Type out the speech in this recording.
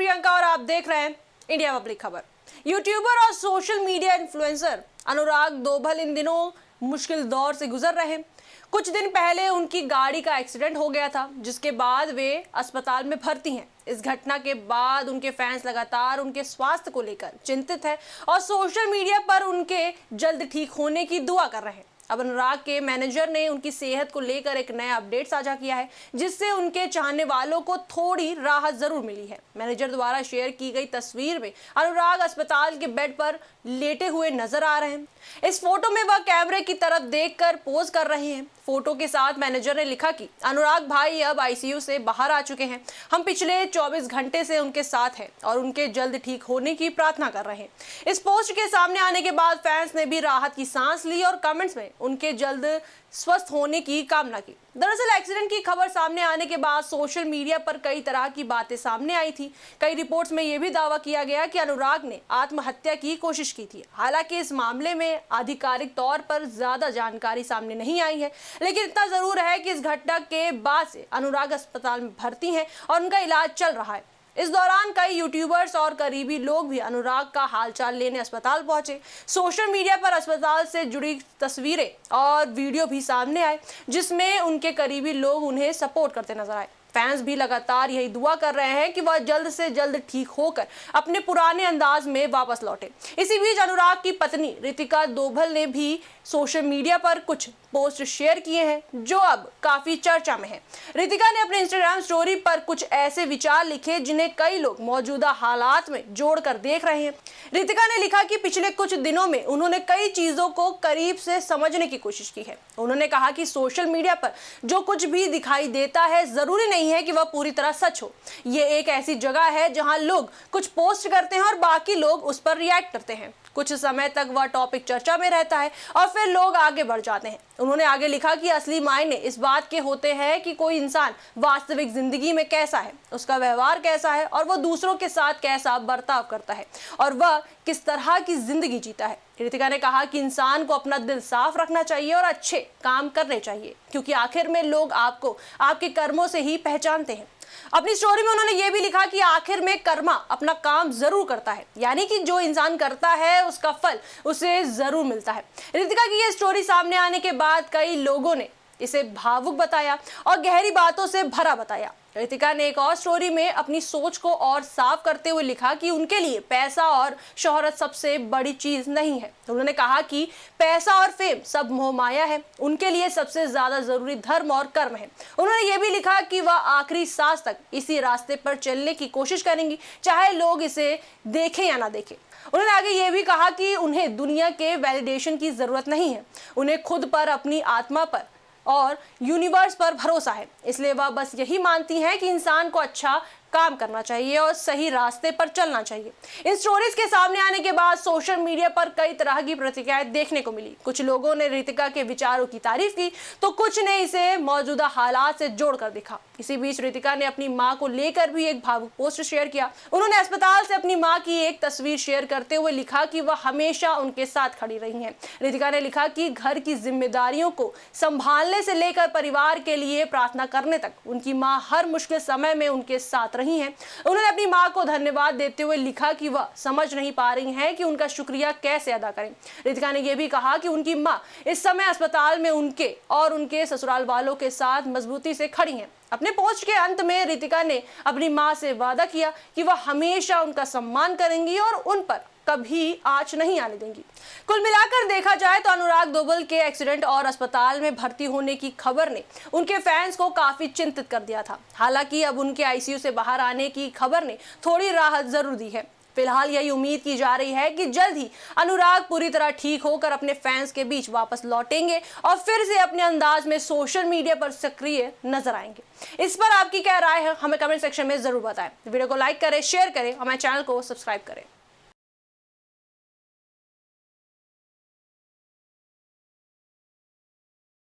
प्रियंका और आप देख रहे हैं इंडिया पब्लिक खबर। यूट्यूबर और सोशल मीडिया इन्फ्लुएंसर अनुराग दोभल इन दिनों मुश्किल दौर से गुजर रहे हैं। कुछ दिन पहले उनकी गाड़ी का एक्सीडेंट हो गया था, जिसके बाद वे अस्पताल में भर्ती हैं। इस घटना के बाद उनके फैंस लगातार उनके स्वास्थ्य को लेकर चिंतित हैं और सोशल मीडिया पर उनके जल्द ठीक होने की दुआ कर रहे हैं। अब अनुराग के मैनेजर ने उनकी सेहत को लेकर एक नया अपडेट साझा किया है, जिससे उनके चाहने वालों को थोड़ी राहत जरूर मिली है। मैनेजर द्वारा शेयर की गई तस्वीर में अनुराग अस्पताल के बेड पर लेटे हुए नजर आ रहे हैं। इस फोटो में वह कैमरे की तरफ देखकर पोज कर रहे हैं। फोटो के साथ मैनेजर ने लिखा कि अनुराग भाई अब आईसीयू से बाहर आ चुके हैं। हम पिछले 24 घंटे से उनके साथ हैं और उनके जल्द ठीक होने की प्रार्थना कर रहे हैं। इस पोस्ट के सामने आने के बाद फैंस ने भी राहत की सांस ली और कमेंट्स में उनके जल्द स्वस्थ होने की कामना की। दरअसल एक्सीडेंट की खबर सामने आने के बाद सोशल मीडिया पर कई तरह की बातें सामने आई थी। कई रिपोर्ट्स में यह भी दावा किया गया कि अनुराग ने आत्महत्या की कोशिश की थी। हालांकि इस मामले में आधिकारिक तौर पर ज्यादा जानकारी सामने नहीं आई है, लेकिन इतना जरूर है कि इस घटना के बाद से अनुराग अस्पताल में भर्ती हैं और उनका इलाज चल रहा है। इस दौरान कई यूट्यूबर्स और करीबी लोग भी अनुराग का हालचाल लेने अस्पताल पहुंचे। सोशल मीडिया पर अस्पताल से जुड़ी तस्वीरें और वीडियो भी सामने आए, जिसमें उनके करीबी लोग उन्हें सपोर्ट करते नजर आए। फैंस भी लगातार यही दुआ कर रहे हैं कि वह जल्द से जल्द ठीक होकर अपने पुराने अंदाज में वापस लौटे। इसी बीच अनुराग की पत्नी रितिका दोभल ने भी सोशल मीडिया पर कुछ पोस्ट शेयर किए हैं, जो अब काफी चर्चा में है। रितिका ने अपने इंस्टाग्राम स्टोरी पर कुछ ऐसे विचार लिखे जिन्हें कई लोग मौजूदा हालात में जोड़कर देख रहे हैं। रितिका ने लिखा कि पिछले कुछ दिनों में उन्होंने कई चीजों को करीब से समझने की कोशिश की है। उन्होंने कहा कि सोशल मीडिया पर जो कुछ भी दिखाई देता है जरूरी नहीं है कि वह पूरी तरह सच हो। ये एक ऐसी जगह है जहां लोग कुछ पोस्ट करते हैं और बाकी लोग उस पर रिएक्ट करते हैं। कुछ समय तक वह टॉपिक चर्चा में रहता है और फिर लोग आगे बढ़ जाते हैं। उन्होंने आगे लिखा कि असली मायने इस बात के होते हैं कि कोई इंसान वास्तविक जिंदगी में कैसा है, उसका व्यवहार कैसा है और वह दूसरों के साथ कैसा बर्ताव करता है और वह किस तरह की जिंदगी जीता है। रितिका ने कहा कि इंसान को अपना दिल साफ रखना चाहिए और अच्छे काम करने चाहिए, क्योंकि आखिर में लोग आपको आपके कर्मों से ही पहचानते हैं। अपनी स्टोरी में उन्होंने ये भी लिखा कि आखिर में कर्मा अपना काम जरूर करता है, यानी कि जो इंसान करता है उसका फल उसे जरूर मिलता है। रितिका की ये स्टोरी सामने आने के बाद कई लोगों ने इसे भावुक बताया और गहरी बातों से भरा बताया। रितिका ने एक और स्टोरी में अपनी सोच को और साफ करते हुए लिखा कि उनके लिए पैसा और शोहरत सबसे बड़ी चीज नहीं है। उन्होंने कहा कि पैसा और फेम सब मोह माया है, उनके लिए सबसे ज्यादा जरूरी धर्म और कर्म है। उन्होंने ये भी लिखा कि वह आखिरी सांस तक इसी रास्ते पर चलने की कोशिश करेंगी, चाहे लोग इसे देखें या ना देखें। उन्होंने आगे ये भी कहा कि उन्हें दुनिया के वैलिडेशन की जरूरत नहीं है, उन्हें खुद पर, अपनी आत्मा पर और यूनिवर्स पर भरोसा है। इसलिए वह बस यही मानती हैं कि इंसान को अच्छा काम करना चाहिए और सही रास्ते पर चलना चाहिए। इन स्टोरीज के सामने आने के बाद सोशल मीडिया पर कई तरह की प्रतिक्रियाएं देखने को मिली। कुछ लोगों ने रितिका के विचारों की तारीफ की तो कुछ ने इसे मौजूदा हालात से जोड़कर देखा। इसी बीच रितिका ने अपनी मां को लेकर भी एक भावुक पोस्ट शेयर किया। उन्होंने अस्पताल से अपनी मां की एक तस्वीर शेयर करते हुए लिखा कि वह हमेशा उनके साथ खड़ी रही हैं। रितिका ने लिखा कि घर की जिम्मेदारियों को संभालने से लेकर परिवार के लिए प्रार्थना करने तक उनकी मां हर मुश्किल समय में उनके साथ रही हैं। उन्होंने अपनी मां को धन्यवाद देते हुए लिखा कि वह समझ नहीं पा रही हैं कि उनका शुक्रिया कैसे अदा करें। रितिका ने यह भी कहा कि उनकी मां इस समय अस्पताल में उनके और उनके ससुराल वालों के साथ मजबूती से खड़ी हैं। अपने पोस्ट के अंत में रितिका ने अपनी मां से वादा किया कि वह हमेशा उनका सम्मान करेंगी और उन पर कभी आंच नहीं आने देंगी। कुल मिलाकर देखा जाए तो अनुराग दोभल के एक्सीडेंट और अस्पताल में भर्ती होने की खबर ने उनके फैंस को काफी चिंतित कर दिया था। हालांकि अब उनके आईसीयू से बाहर आने की खबर ने थोड़ी राहत जरूर दी है। फिलहाल यही उम्मीद की जा रही है कि जल्द ही अनुराग पूरी तरह ठीक होकर अपने फैंस के बीच वापस लौटेंगे और फिर से अपने अंदाज में सोशल मीडिया पर सक्रिय नजर आएंगे। इस पर आपकी क्या राय है, हमें कमेंट सेक्शन में जरूर बताएं। वीडियो को लाइक करें, शेयर करें, हमारे चैनल को सब्सक्राइब करें।